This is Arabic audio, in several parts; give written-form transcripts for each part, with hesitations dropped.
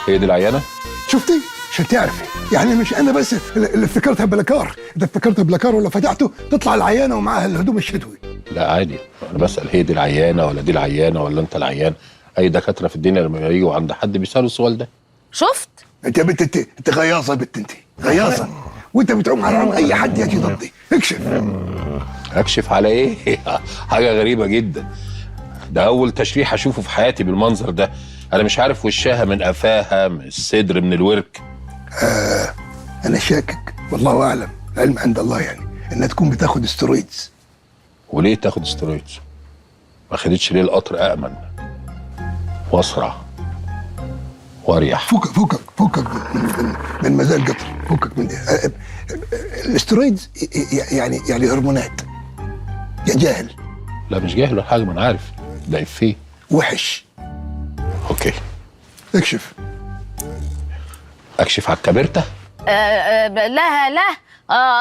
هي دي العيانه؟ شفتي؟ عشان تعرفي يعني مش انا بس اللي افتكرتها بلاكار، اذا افتكرتها بلاكار ولا فتحته تطلع العيانه ومعاها الهدوم الشتوي. لا عادي، انا بسال هي دي العيانه ولا دي العيانه ولا انت العيان. اي دكاتره في الدنيا لما يجوا عند حد بيسالوا السؤال ده. شفت؟ انت يا بنت انت غياصه يا بنت، انت غياصه وانت بتعوم حرام اي حد يجي ضدي. اكشف. اكشف على ايه؟ حاجه غريبه جدا، ده اول تشريح اشوفه في حياتي بالمنظر ده. انا مش عارف وشها من قفاها من الصدر من الورك. انا شاكك والله اعلم، العلم عند الله يعني انها تكون بتاخد استرويدز. وليه تاخد استرويدز؟ ما خدتش ليه القطر امن واسرع واريح؟ فكك من مزال قطر، فكك من دي. الاسترويدز يعني هرمونات. يا جاهل. لا مش جاهل ولا حاجه، ما انا عارف ده افيه وحش. اوكي اكشف. اكشف على الكبرته؟ لا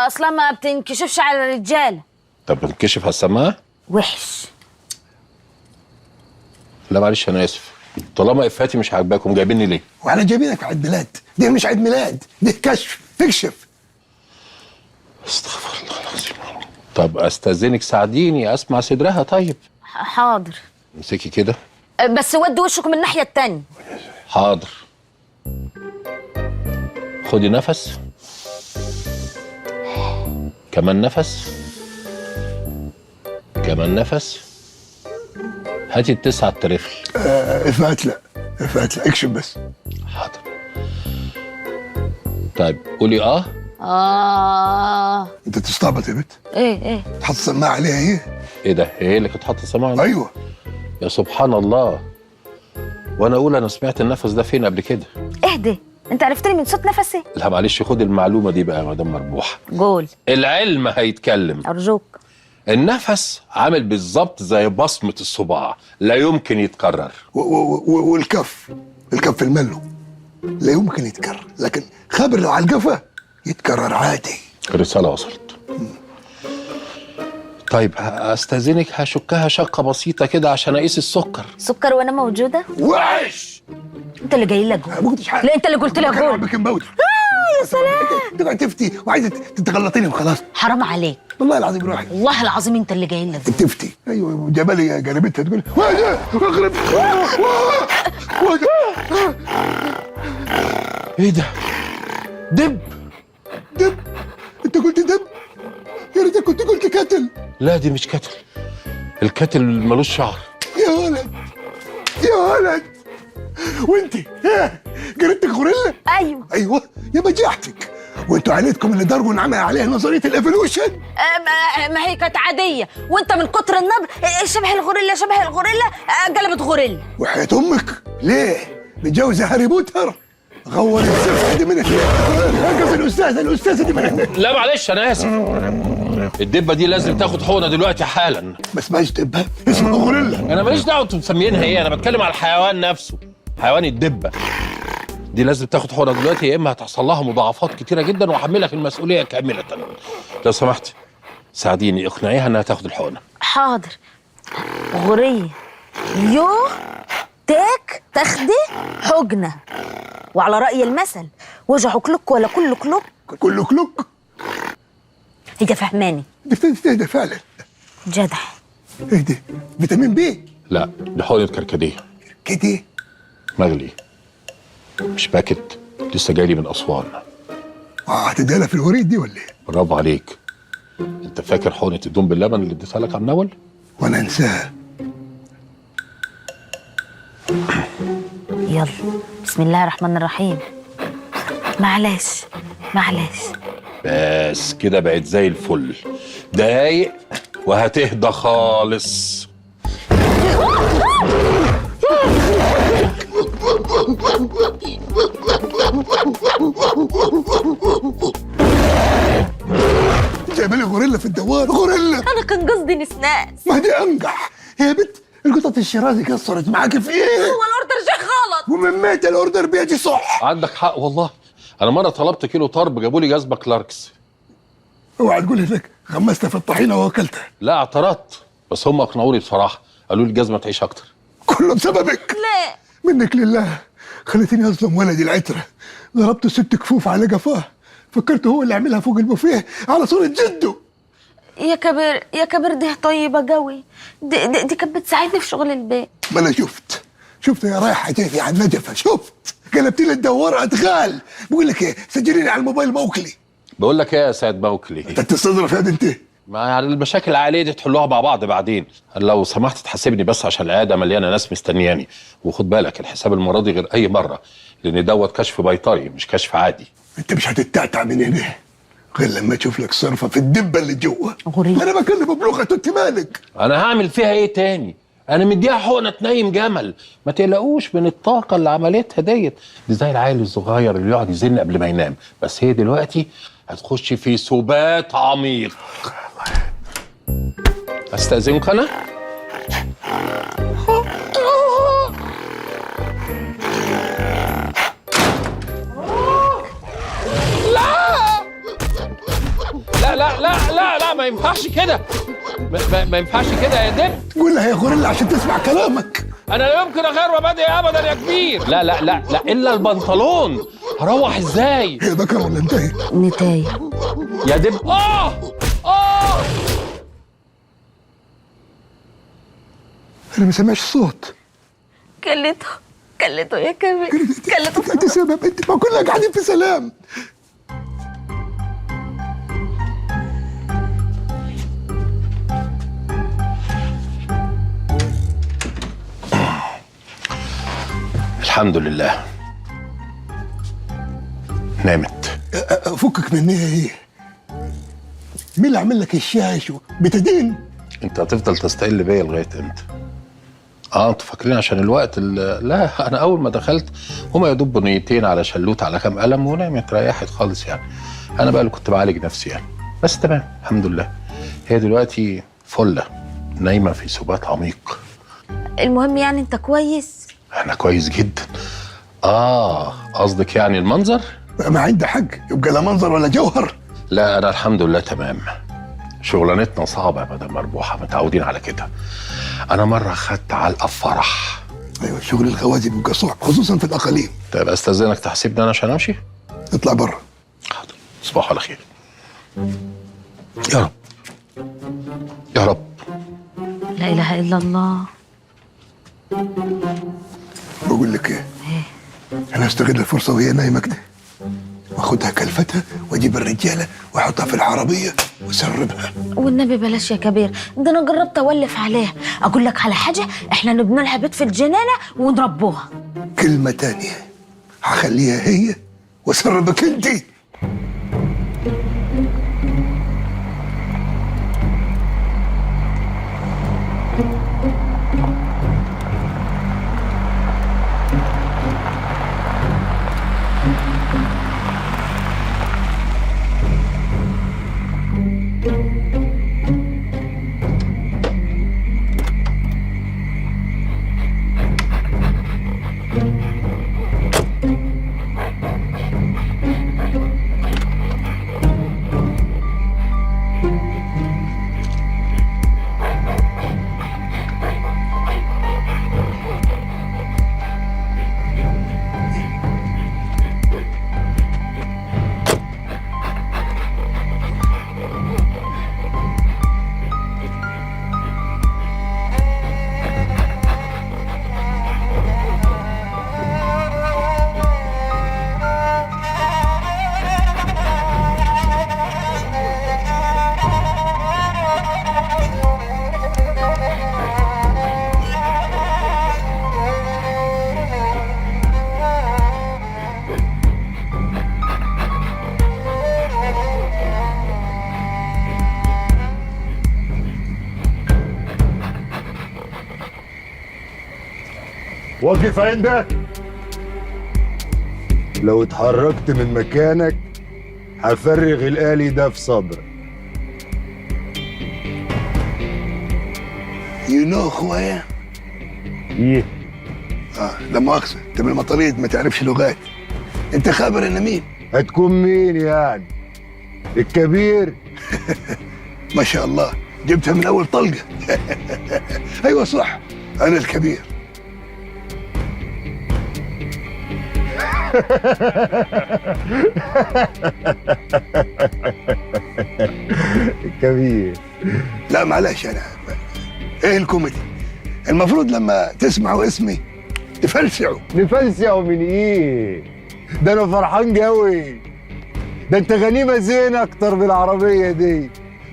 اصلا ما بتنكشفش على الرجاله. طب بتنكشف على السماعه؟ وحش. لا معلش انا اسف، طالما افاتي مش عاجباكم جايبيني ليه؟ وعلى جايبينك في عيد ميلاد؟ دي مش عيد ميلاد، دي كشف. اكشف. استغفر الله العظيم. طب استاذنك ساعديني اسمع صدرها. طيب حاضر. امسكي كده. بس ودي وشك من الناحيه التانيه. حاضر. خدي نفس، كمان نفس، كمان نفس. هاتي التسعة الترفل. افات لا اكشف بس. حاضر. طيب قولي انت تستعبط يا بنت. ايه تحط سماعه عليها هي؟ ايه ده؟ هي اللي كانت حاطه سماعه؟ ايوه. يا سبحان الله، وانا اقول انا سمعت النفس ده فين قبل كده؟ اهدي، انت عرفتني من صوت نفسي؟ لا معلش خد المعلومه دي بقى يا مدام مربوحه. قول. العلم هيتكلم. ارجوك. النفس عامل بالظبط زي بصمه الصباع، لا يمكن يتكرر. والكف الملو لا يمكن يتكرر، لكن خبر لو على القفا يتكرر عادي. الرساله وصلت. طيب استاذنك هشكها شقه بسيطه كده عشان اقيس السكر. سكر وانا موجوده؟ وحش. انت اللي جاي لك ما قلتش حاجه. لا انت اللي قلت لك قول. بكن باودر. يا سلام. تقعد تفتي وعايزه تتغلطيني وخلاص. حرام عليك والله العظيم روحي. والله العظيم انت اللي جاي لك. تفتي. ايوه جبلي قريبتها تقول وده اغرب. ايه ده؟ دب. انت قلت دب؟ يا ريتك كنت قلت كتل. لا دي مش كتل، الكتل ملوش شعر. يا ولد وانت قريتك غوريلا؟ ايوه يا بجاحتك. وانتوا عيلتكم اللي داروين عمل عليها نظريه الايفولوشن. ما هي كانت عاديه، وانت من كتر النبر شبه الغوريلا قلبت غوريلا. وحياة امك ليه؟ متجوزه هاري بوتر؟ غورت السفحه دي من انقذ الاستاذه دي من. لا معلش انا اسف، الدبه دي لازم تاخد حقنه دلوقتي حالا. ما اسمهاش دبه، اسمها غوريلا. انا ماليش دعوه انتوا مسميينها ايه، انا بتكلم على الحيوان نفسه، حيوان الدبه دي لازم تاخد حقنه دلوقتي، يا اما هتحصل لها مضاعفات كتيره جدا واحملك المسؤوليه كامله. لو سمحت ساعديني اقنعيها انها تاخد الحقنه. حاضر. غورية تاخدي حقنه، وعلى رأي المثل وجعه كلك ولا كله كلك. كله كلك. هي فهماني. ده فعلا جدع. ايه ده؟ فيتامين بي؟ لا دي حقنه كركديه. كده مغلي مش باكت، لسه جاي لي من اسوان. هتديها لها في الوريد دي ولا ايه؟ برافو عليك. انت فاكر حقنه الدوم باللبن اللي اديتها لك على النول؟ وانا انساها. يلا بسم الله الرحمن الرحيم. معلش بس كده بقت زي الفل، دقايق وهتهدى خالص. جايبه لي غوريلا في الدوار. غوريلا. انا كان قصدي نسناس. ما دي انجح يا بنت. القطط الشيرازي كسرت معاك في ايه؟ هو الاوردر جه غلط. ومن مات الاوردر بيجي صح. عندك حق والله، انا مره طلبت كيلو طرب جابوا لي جزبه كلاركس. اوعى تقول لك غمست في الطحينه واكلتها. لا اعترضت، بس هم اقنعوني بصراحه، قالوا لي الجزمه تعيش اكتر. كله بسببك. ليه؟ منك لله خلتني اظلم ولدي العترة. ضربته 6 كفوف على قفاه، فكرته هو اللي عملها فوق البوفيه على صورة جده. يا كبير يا كبير، دي طيبة قوي، دي كانت بتساعدني في شغل البيت. ما انا شفت يا رايحة جاي على النجفة، شفت قلبت لي الدوار ادغال. بقول لك ايه، سجليني على الموبايل موكلي. بقول لك ايه يا سيد موكلي، انت بتستظرف يا انت. ما يعني المشاكل العائليه دي تحلوها مع بعض بعدين. لو سمحت تحاسبني بس عشان العياده مليانه ناس مستنياني، وخد بالك الحساب المره دي غير اي مره، لان دوت كشف بيطري مش كشف عادي. انت مش هتتعتع من هنا غير لما اشوف لك صرفه في الدبه اللي جوه. غريب. انا بكلم بلغه، انت مالك؟ انا هعمل فيها ايه تاني؟ انا مديها حقنه تنيم جمل، ما تقلقوش من الطاقه اللي عملتها دي زي العيل الصغير اللي يقعد يزن قبل ما ينام، بس هي دلوقتي هتخش في سبات عميق. استاذنك انا؟ لا ما ينفعش كده، ما ينفعش كده يا دب. قول لها يا غوريلا عشان تسمع كلامك. انا لا يمكن اغير مبادئي ابدا يا كبير. لا الا البنطلون. هروح ازاي؟ هي ذكر ولا انتهي؟ نتاية يا دب. انا ما سامعش الصوت. كلته يا كبير، كلته. انت سبب، انت ما كلنا قاعدين في سلام. الحمد لله نامت. فكك مني هي. مين اللي عمل لك الشاش بتدين؟ انت هتفضل تستقل بيا لغايه امتى؟ انتوا فاكرين عشان الوقت لا، انا اول ما دخلت هما يا دوب بنيتين على شلوت على كام قلم ونامت ريحت خالص يعني. انا بقى اللي كنت بعالج نفسي يعني، بس تمام الحمد لله. هي دلوقتي فله نايمه في سبات عميق. المهم يعني انت كويس؟ انا كويس جدا. قصدك يعني المنظر؟ ما عندي حق يبقى لا منظر ولا جوهر. لا انا الحمد لله تمام. شغلانتنا صعبه يا مدام مربوحه، متعودين على كده. انا مره خدت علقه في فرح. ايوه شغل الخوازي بيبقى صعب خصوصا في الاقاليم. طيب استاذنك تحسبني انا عشان امشي؟ اطلع بره. حاضر. تصبحوا على خير. يا رب يا رب. لا اله الا الله. بقول لك ايه، انا استغل الفرصه وهي نايمه كده واخدها كلفتها واجيب الرجاله واحطها في العربيه واسربها. والنبي بلاش يا كبير، ده انا جربت اولف عليها. اقول لك على حاجه، احنا نبني لها بيت في الجنينه ونربوها. كلمه تانية هخليها هي واسربك انت. وقف عندك. لو اتحركت من مكانك هفرغ الآلي ده في صدرك. اخويا. ايه؟ لا مؤاخذة، انت من المطاريد ما تعرفش لغات. انت خابر ان مين؟ هتكون مين يعني؟ الكبير؟ ما شاء الله جبتها من اول طلقة. ايوه صح، انا الكبير. كبير. لا معلش انا، ايه الكوميدي؟ المفروض لما تسمعوا اسمي تفلسعوا. نفلسعوا من ايه؟ ده انا فرحان قوي. ده انت غنيمه زين اكتر بالعربيه دي.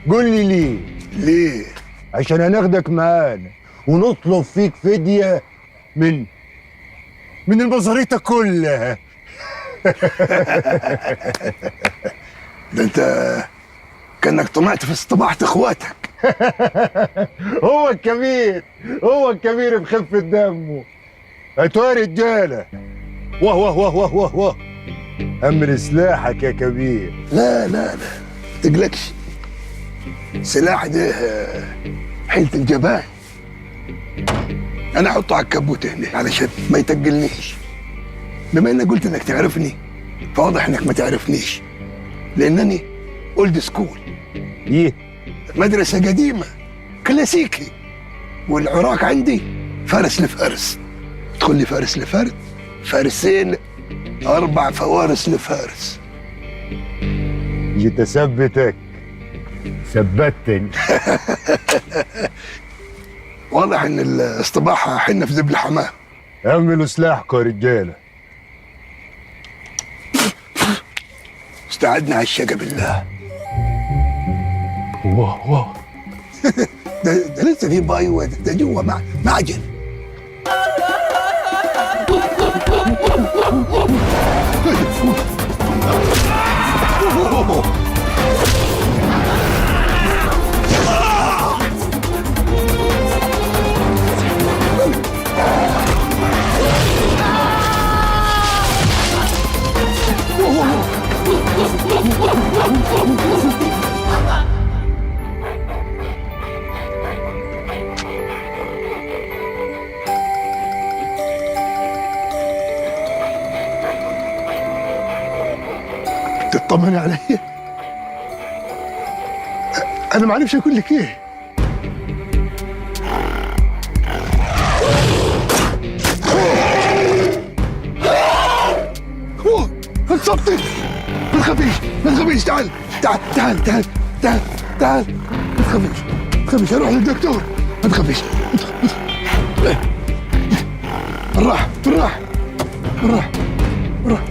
قول لي ليه؟ ليه؟ عشان هناخدك معانا ونطلب فيك فديه من المزاريطه كلها. ده انت كانك طمعت في استباحة اخواتك. هو الكبير بخفة دمه. هاتوا يا رجاله. واه واه واه واه واه واه. امر سلاحك يا كبير. لا لا لا، ما تقلقش. سلاح ده حيلة الجبان. انا احطه على الكبوت هنا علشان ما يتقلنيش. بما انك قلت انك تعرفني فواضح انك ما تعرفنيش، لانني اولد سكول. ايه؟ مدرسة قديمة كلاسيكي، والعراق عندي فارس لفارس. تدخل لي فارس لفارس، فارسين، 4 فوارس لفارس. جيت اثبتك، ثبتني. واضح ان الاصطباح حنا في ذبل حمام. اعملوا سلاحكم يا رجاله. استعدنا على الشقة بالله. واه واه. ده لسه في باي، ده جوا معجن. تطمن علي؟ انا ما اعرفش اقول لك ايه. اتصبتي. ما تخافيش، تعال تعال تعال تعال تعال تعال. ما تخافيش اروح للدكتور. ما تخافيش. بالراحه بالراحه بالراحه بالراحه.